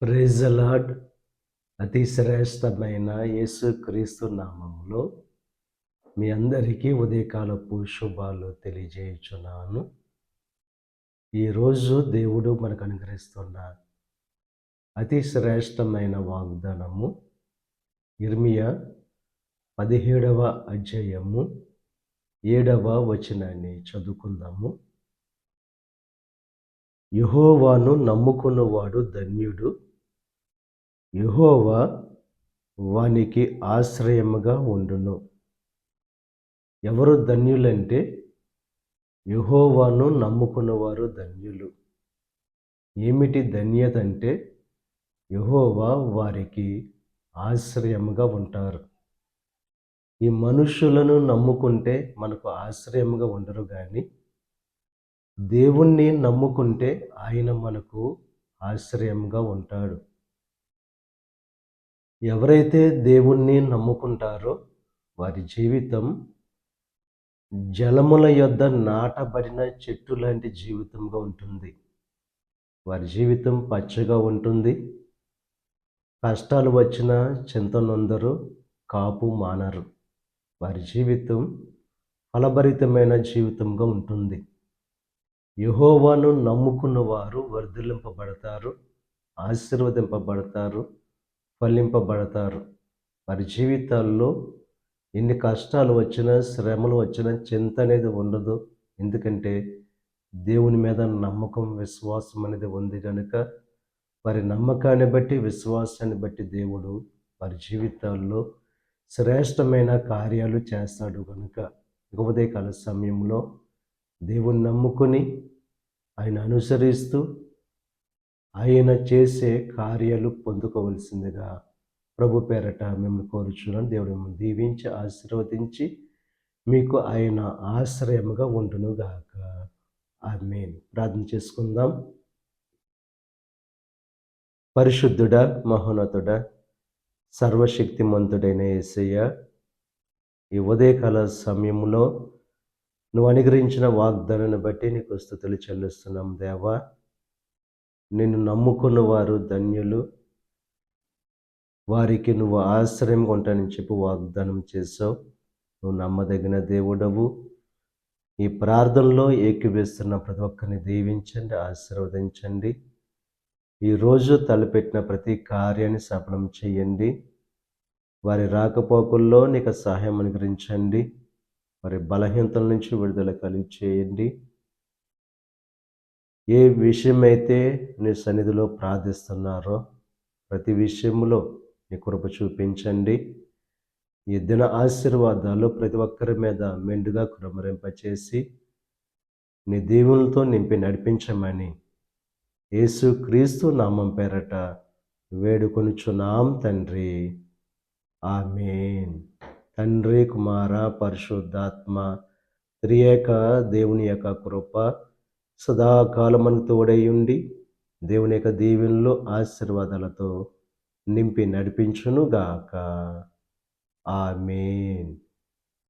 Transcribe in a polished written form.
Praise the lord. అతి శ్రేష్టమైన యేసుక్రీస్తు నామములో మీ అందరికీ ఉదయకాలపు శుభాలు తెలియజేయుచున్నాను. ఈరోజు దేవుడు మనకు అనుగ్రహిస్తున్న అతి శ్రేష్టమైన వాగ్దానము యిర్మీయా 17వ అధ్యాయము 7వ వచనాన్ని చదువుకుందాము. యెహోవాను నమ్ముకున్నవాడు ధన్యుడు, యెహోవా వానికి ఆశ్రయముగా ఉండును. ఎవరు ధన్యులంటే యెహోవాను నమ్ముకున్నవారు ధన్యులు. ఏమిటి ధన్యత అంటే యెహోవా వారికి ఆశ్రయముగా ఉంటారు. ఈ మనుషులను నమ్ముకుంటే మనకు ఆశ్రయముగా ఉండరు కానీ దేవుణ్ణి నమ్ముకుంటే ఆయన మనకు ఆశ్రయముగా ఉంటాడు. ఎవరైతే దేవుణ్ణి నమ్ముకుంటారో వారి జీవితం జలముల యొద్ద నాటబడిన చెట్టు లాంటి జీవితంగా ఉంటుంది. వారి జీవితం పచ్చగా ఉంటుంది. కష్టాలు వచ్చినా చింతనొందరు, కాపు మానరు. వారి జీవితం ఫలభరితమైన జీవితంగా ఉంటుంది. యెహోవాను నమ్ముకున్న వారు వర్ధిల్లింపబడతారు, ఆశీర్వదింపబడతారు, ఫలింపబడతారు. వారి జీవితాల్లో ఎన్ని కష్టాలు వచ్చినా, శ్రమలు వచ్చినా చింత అనేది ఉండదు. ఎందుకంటే దేవుని మీద నమ్మకం, విశ్వాసం అనేది ఉంది కనుక వారి నమ్మకాన్ని బట్టి, విశ్వాసాన్ని బట్టి దేవుడు వారి జీవితాల్లో శ్రేష్టమైన కార్యాలు చేస్తాడు. కనుక ఉదయకాల సమయంలో దేవుని నమ్ముకొని ఆయన అనుసరిస్తూ ఆయన చేసే కార్యాలు పొందుకోవలసిందిగా ప్రభు పేరట మిమ్మల్ని కోరుచున్నాను. దేవుడు మిమ్మల్ని దీవించి ఆశీర్వదించి మీకు ఆయన ఆశ్రయముగా ఉండునుగాక. ఆమేన్. ప్రార్థన చేసుకుందాం. పరిశుద్ధుడా, మహోన్నతుడా, సర్వశక్తిమంతుడైన యేసయ్య, ఈ ఉదయకాల సమయంలో నువ్వు అనుగ్రహించిన వాగ్దానాన్ని బట్టి నీకు స్తుతులు చెల్లిస్తున్నాం దేవా. నిన్ను నమ్ముకున్న వారు ధన్యులు, వారికి నువ్వు ఆశ్రయంగా ఉంటానని చెప్పి వాగ్దానం చేసావు. నువ్వు నమ్మదగిన దేవుడవు. ఈ ప్రార్థనలో ఏకీభవిస్తున్న ప్రతి ఒక్కరిని దీవించండి, ఆశీర్వదించండి. ఈరోజు తలపెట్టిన ప్రతి కార్యాన్ని సఫలం చేయండి. వారి రాకపోకల్లో నీకు సహాయం అనుగ్రహించండి. వారి బలహీనతల నుంచి విడుదల కలిగి చేయండి. ఏ విషయమైతే నీ సన్నిధిలో ప్రార్థిస్తున్నారో ప్రతి విషయంలో నీ కృప చూపించండి. ఈ దిన ఆశీర్వాదాలు ప్రతి ఒక్కరి మీద మెండుగా కుమ్మరింపచేసి నీ దీవులతో నింపి నడిపించమని యేసుక్రీస్తు నామం పేరట వేడుకొనుచున్నాం తండ్రి. ఆమేన్. తండ్రి, కుమార, పరిశుద్ధాత్మ త్రియేక దేవుని యొక్క కృప సదాకాలం మనకు తోడై ఉండి దేవుని యొక్క దీవెనలు, ఆశీర్వాదాలతో నింపి నడిపించునుగాక. ఆమేన్.